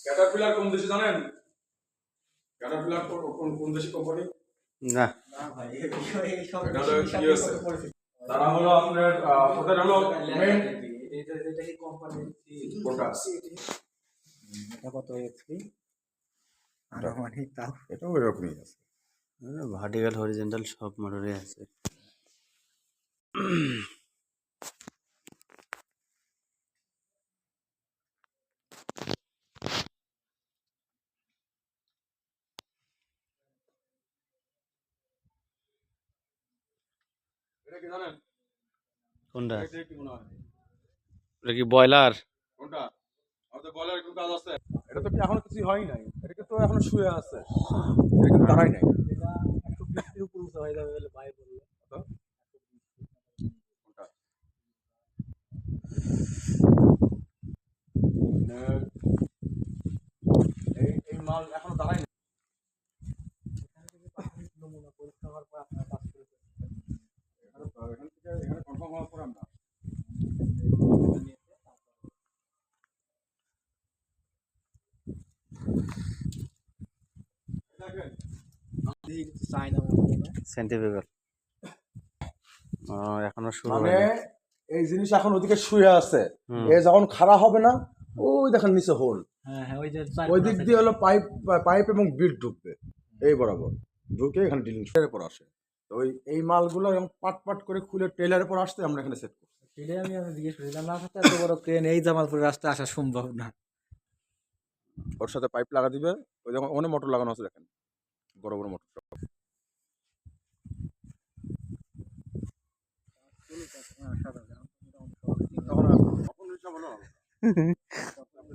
Caterpillar কোন দেশে জানেন? ক্যাটারপিলার কোন দেশি কোম্পানি? না না ভাই এই বিষয়ে এই সব এটা বিষয়ে হলো ইউএসএ। তারা হলো আপনার ওদের হলো মেইন এটা কি কোম্পানি কোনটা? এটা কত এক্সপি আর মানে তাও এটাও এরকমই আছে। ভার্টিক্যাল হরিজন্টাল সব মোটরে আছে। এটা কি জানেন? কোনটা? এটা কি মনে হয়? এটা কি বয়লার? কোনটা? আমাদের বলার কোন কাজ আছে? এটা তো কি এখনো কিছু হয় নাই। এটা তো এখনো শুয়ে আছে। এটা কিন্তু দাঁড়াই নাই। এটা 120 এর উপর উঁচা হয়ে যাবে বলে ভাই বলল তো কোনটা? এই মাল এখনো দাঁড়াই নাই। এখান থেকে প্রাথমিক নমুনা পরীক্ষা হওয়ার পর আপনারা কাজ করে এখান থেকে এখানে কনফার্ম হওয়ার পর আমরা দেখেন চায়না সেন্টিফিক্যাল এখনো শুরু মানে হয়নি। এই জিনিস এখন ওদিকে শুয়ে আছে। হুম। এ যখন খাড়া হবে না, ওই দেখেন নিচে হোল, হ্যাঁ হ্যাঁ ওই যে ওই দিক দিয়ে হলো পাইপ এবং বিট ঢুকবে এই বরাবর, ঢুকে এখানে ডিলিং এর পর আসে। তো এই মালগুলো এরকম পাট পাট করে খুলে ট্রেলারের পর আসতে আমরা এখানে সেট করছি। সেটা আমি জিজ্ঞেস করেছিলাম না থাকতে এত বড় ক্রেন এই জামালপুর রাস্তায় আসা সম্ভব না। ওর সাথে পাইপ লাগা দিবে, ওই যখন অনেক মোটর লাগানো আছে দেখেন, বড় বড় মোটর।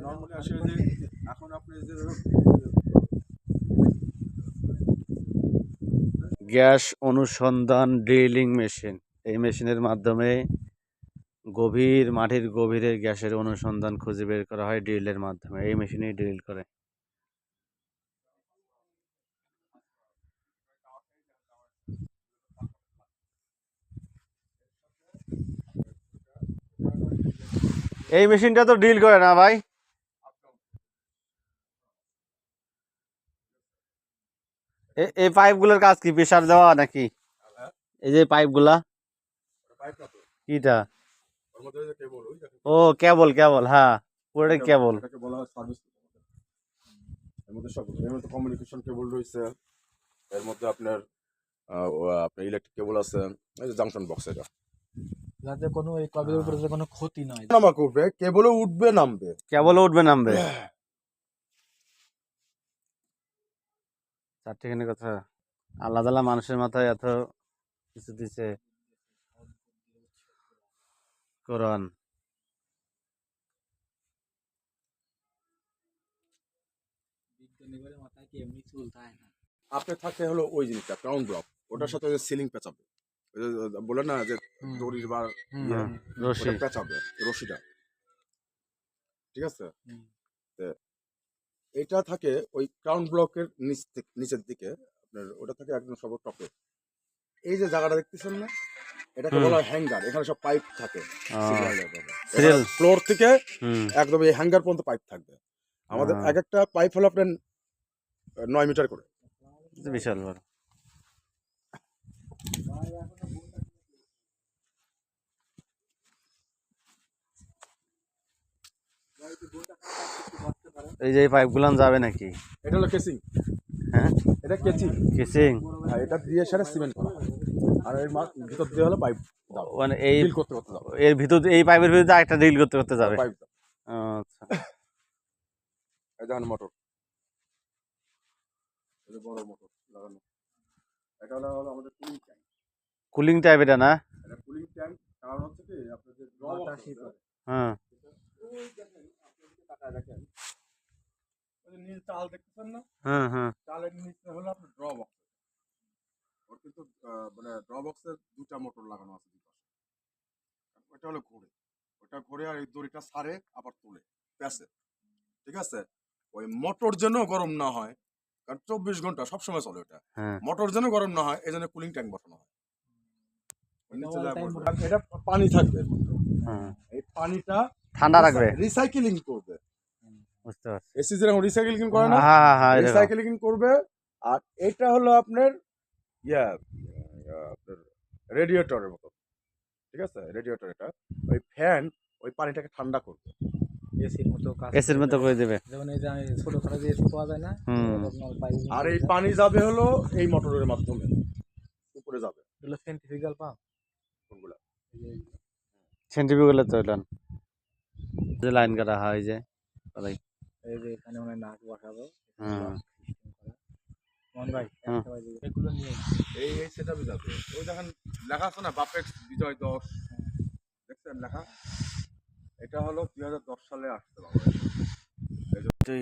নরমালি আসে যে এখন আপনি যে গ্যাস অনুসন্ধান ড্রিলিং মেশিন, এই মেশিনের মাধ্যমে মাটির গভীরে গ্যাসের অনুসন্ধান খুঁজে বের করা হয় ড্রিলের মাধ্যমে। এই মেশিনেই ড্রিল করে। এই মেশিনটা তো ড্রিল করে না ভাই? এই পাইপগুলোর কাজ কি প্রেসার দেওয়া নাকি? এই যে পাইপগুলা পাইপ না তো, কিটা? ওর মধ্যে যে কেবল, ওই দেখেন ও কেবল, হ্যাঁ পুরোটাই কেবল। এটাকে বলা হয় সার্ভিস। এর মধ্যে সব, এর মধ্যে কমিউনিকেশন কেবল রয়েছে, এর মধ্যে আপনার আপনার ইলেকট্রিক কেবল আছে, এই যে জাংশন বক্স, এটা যাতে কোনো এই কবের উপরে যাতে কোনো ক্ষতি নয়। নামা করবে, কেবলও উঠবে নামবে। কেবলও উঠবে নামবে। চারটিখানি কথা, আল্লাহ তাআলা মানুষের মাথায় এত কিছু দিছে। কোরআন বিজ্ঞানীদের মাথায় কি এমনি চুল থাকে না। আপনি থাকে হলো ওই জিনিসটা ক্রাউন ব্লক, ওটার সাথে ওই সিলিং পেঁচাবে, ওই যে বলে না যে দড়ির বা ইয়ে, রশি। ওটা পেঁচাবে রশিটা, ঠিক আছে? তো এটা থাকে ওই ক্রাউন ব্লকের নিচের দিকে, আপনার ওটা থাকে একদম সব টপে। এই যে জায়গাটা দেখতেছেন না, এটাকে বলা হয় হ্যাঙ্গার। এখানে সব পাইপ থাকে সিরিয়াল ফ্লোর থেকে একদম এই হ্যাঙ্গার পর্যন্ত পাইপ থাকবে। আমাদের এক একটা পাইপ হলো আপনার 9 মিটার করে। বিশাল বড়। এই যে পাইপগুলো যাবে নাকি? এটা হলো কেসিং। হ্যাঁ এটা কেচিং, কেসিং। এটা দিয়ে সেটা সিমেন্ট করা হয়, আর এর ভিতর দিয়ে হলো পাইপ দাও, মানে এই ডিল করতে করতে দাও, এর ভিতর, এই পাইপের ভিতরে একটা ড্রিল করতে যাবে। পাইপ দাও। আচ্ছা এই দেখেন মোটর, এই যে বড় মোটর লাগানো, এটা হলো আমাদের কুলিং ট্যাঙ্ক। কুলিং টাইপ এটা না? এটা কুলিং ট্যাঙ্ক, কারণ হচ্ছে কি আপনার যে ড্র বক্স, হ্যাঁ ওই দেখেন আপনি যদি তাকায় দেখেন, ওই যে নীল চাল দেখতেছেন না, হ্যাঁ হ্যাঁ চালের নিচে হলো আপনার ড্র বক্স। ওর কিন্তু মানে ড্র বক্সের দুটা মোটর লাগানো আছে দুই পাশে। ওটা হলো ঘুরে, ওটা ঘুরে আর এই দড়িটা সারে আবার তুলে প্যাসে, ঠিক আছে? ওই মোটর যেন গরম না হয়, কারণ 24 ঘন্টা সবসময় চলে ওটা, হ্যাঁ। মোটর যেন গরম না হয় এই জন্য কুলিং ট্যাঙ্ক বসানো হয়। এটা পানি থাকবে, হ্যাঁ এই পানিটা ঠান্ডা রাখবে। রিসাইকেলিং করবে, বুঝতে পারছি। এসি যেরকম রিসাইকেলিং করে না, হ্যাঁ হ্যাঁ এরকম। রিসাইকেলিং করবে। আর এটা হলো আপনার ইয়া আপনার রেডিয়েটরের মতো, ঠিক আছে? রেডিয়েটর এটা, ওই ফ্যান ওই পানিটাকে ঠান্ডা করবে। এসির মতো কাজ এসির মতো করে দেবে। যেমন এই যে আমি ছোটখাটো যে এসি পাওয়া যায় না, নরমাল পাইপ। আর এই পানি যাবে হলো এই মোটরের মাধ্যমে উপরে যাবে। এগুলো সেন্ট্রিফিউগাল পাম্প। কোনগুলা? সেন্ট্রিফিউগালে তো এলাম যে লাইন কাটা হয় যে তাই। এই যে এখানে অনেক নাট বসাবো, হুম। মন ভাই হুম। একটা বাজে এগুলো নিয়ে এই সেটআপে যাবে। ওই দেখেন লেখা আছে না বাপেক্স বিজয় 10, দেখছেন লেখা? এটা হলো 2010 সালে আসছে বাবা। তুই